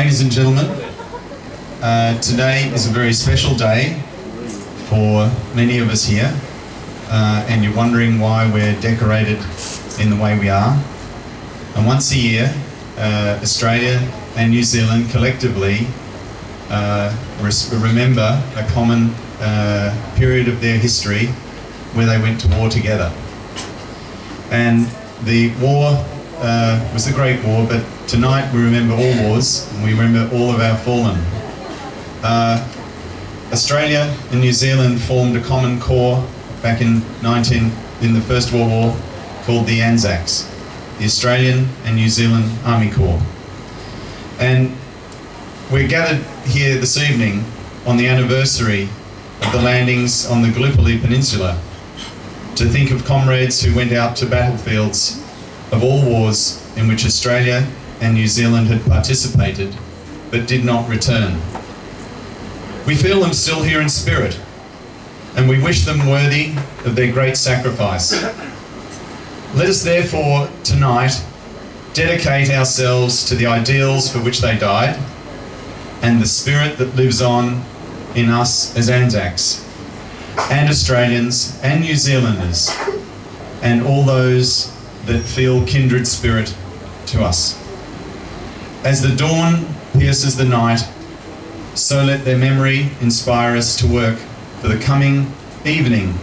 Ladies and gentlemen, today is a very special day for many of us here, and you're wondering why we're decorated in the way we are. And once a year, Australia and New Zealand collectively remember a common period of their history where they went to war together. And the war was the Great War, but tonight we remember all wars and we remember all of our fallen. Australia and New Zealand formed a common corps back in the First World War called the ANZACs, the Australian and New Zealand Army Corps. And we're gathered here this evening on the anniversary of the landings on the Gallipoli Peninsula to think of comrades who went out to battlefields of all wars in which Australia and New Zealand had participated but did not return. We feel them still here in spirit, and we wish them worthy of their great sacrifice. Let us therefore tonight dedicate ourselves to the ideals for which they died and the spirit that lives on in us as Anzacs and Australians and New Zealanders and all those that feel kindred spirit to us. As the dawn pierces the night, so let their memory inspire us to work for the coming evening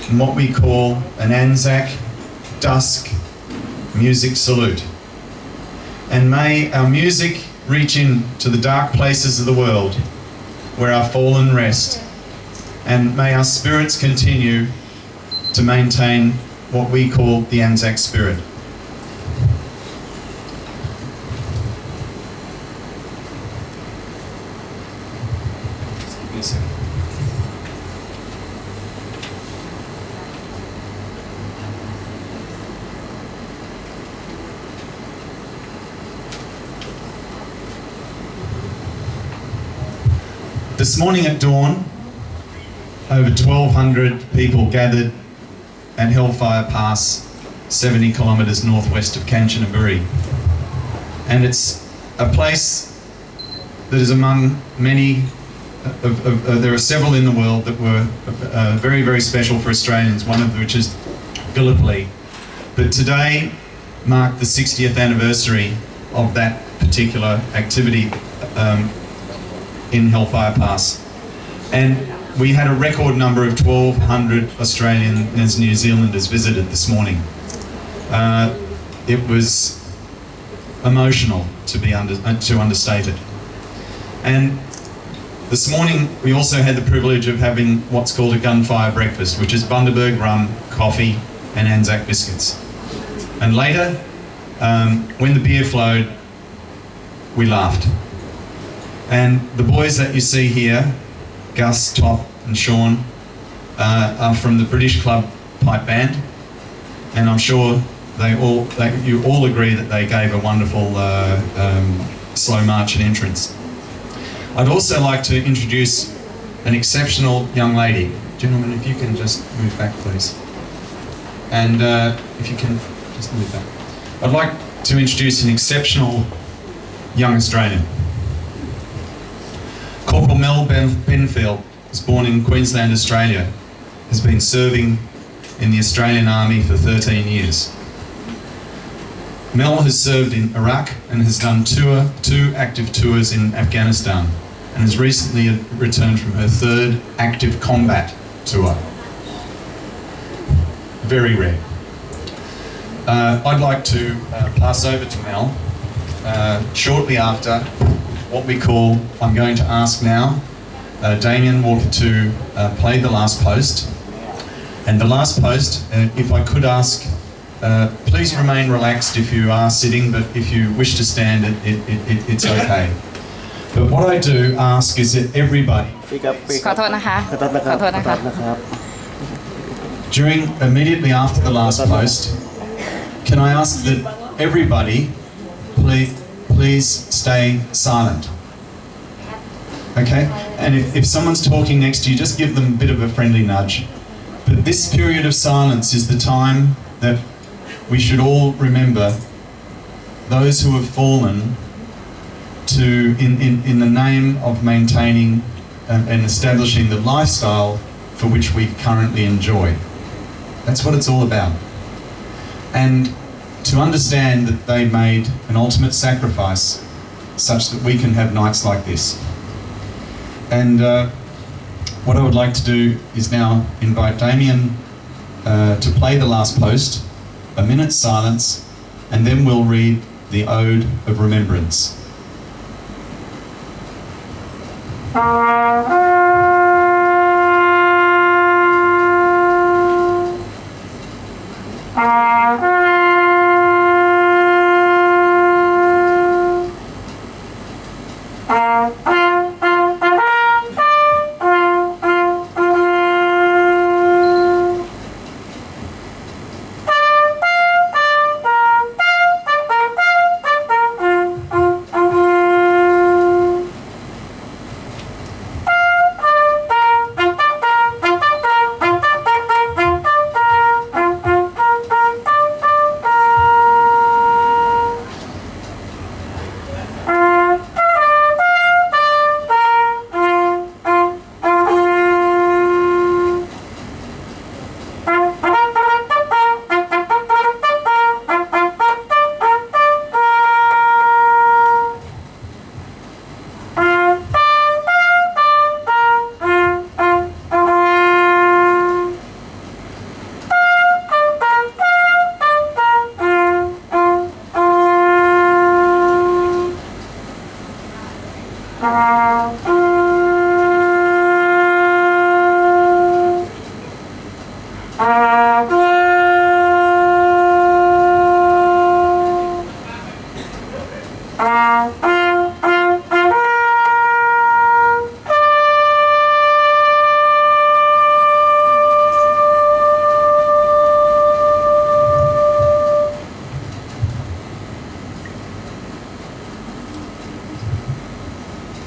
in what we call an ANZAC Dusk music salute. And may our music reach in to the dark places of the world where our fallen rest, and may our spirits continue to maintain what we call the ANZAC spirit. This morning at dawn, over 1,200 people gathered at Hellfire Pass, 70 kilometres northwest of Kanchanaburi. And it's a place that is among many, there are several in the world that were very, very special for Australians, one of which is Gallipoli. But today marked the 60th anniversary of that particular activity in Hellfire Pass. And we had a record number of 1,200 Australians and New Zealanders visited this morning. It was emotional, to understate it. And this morning we also had the privilege of having what's called a gunfire breakfast, which is Bundaberg rum, coffee and Anzac biscuits. And later, when the beer flowed, we laughed. And the boys that you see here, Gus, Top and Sean, are from the British Club Pipe Band, and I'm sure you all agree that they gave a wonderful slow march and entrance. I'd also like to introduce an exceptional young lady. Gentlemen, if you can just move back, please. And if you can just move back. I'd like to introduce an exceptional young Australian. Corporal Mel Benfield was born in Queensland, Australia, has been serving in the Australian Army for 13 years. Mel has served in Iraq and has done two active tours in Afghanistan and has recently returned from her third active combat tour. Very rare. I'd like to pass over to Mel shortly after what we call, I'm going to ask now, Damien Walker to play the last post. And the last post, if I could ask, please remain relaxed if you are sitting, but if you wish to stand, it's okay. But what I do ask is that everybody, immediately after the last post, can I ask that everybody please stay silent. Okay? And if someone's talking next to you, just give them a bit of a friendly nudge. But this period of silence is the time that we should all remember those who have fallen in the name of maintaining and establishing the lifestyle for which we currently enjoy. That's what it's all about. And to understand that they made an ultimate sacrifice such that we can have nights like this. And what I would like to do is now invite Damien to play the last post, a minute's silence, and then we'll read the Ode of Remembrance.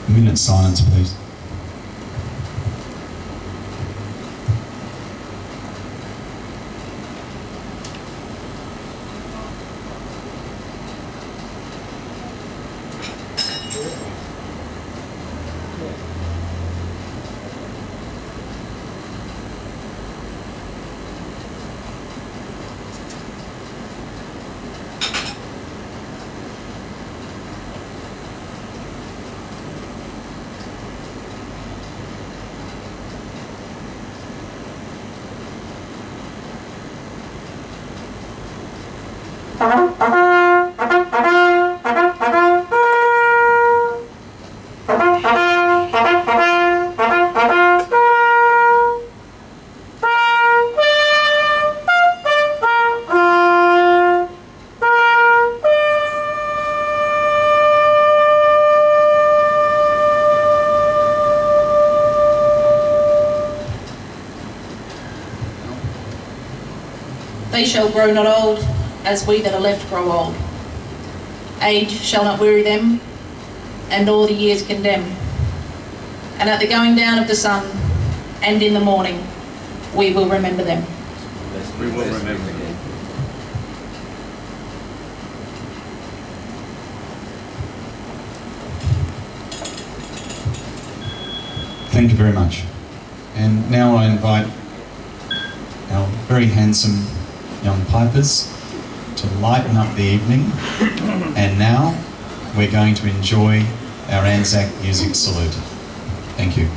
A minute's silence, please. They shall grow not old, as we that are left grow old. Age shall not weary them, and nor the years condemn. And at the going down of the sun, and in the morning, we will remember them. We will remember them. Thank you very much. And now I invite our very handsome young pipers to lighten up the evening. And now we're going to enjoy our ANZAC music salute. Thank you.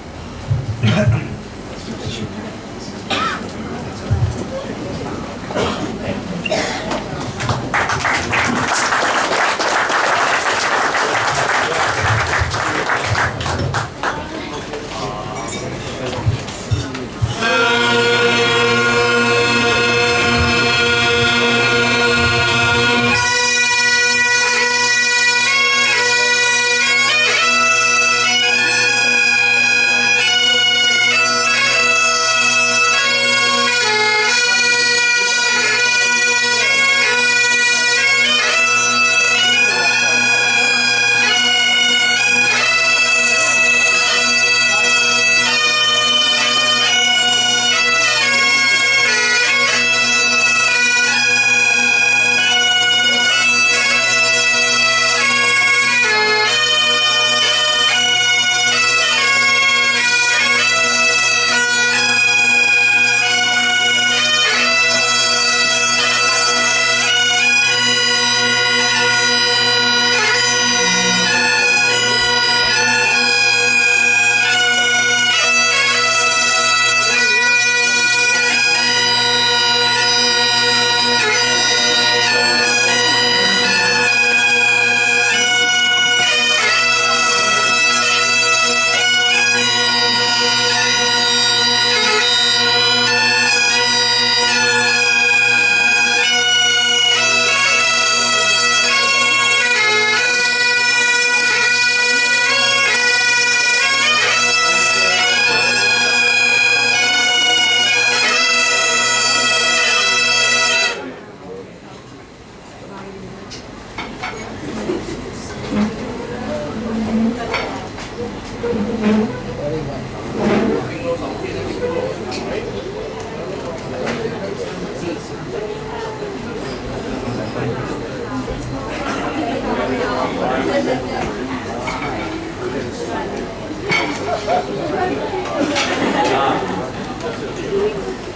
we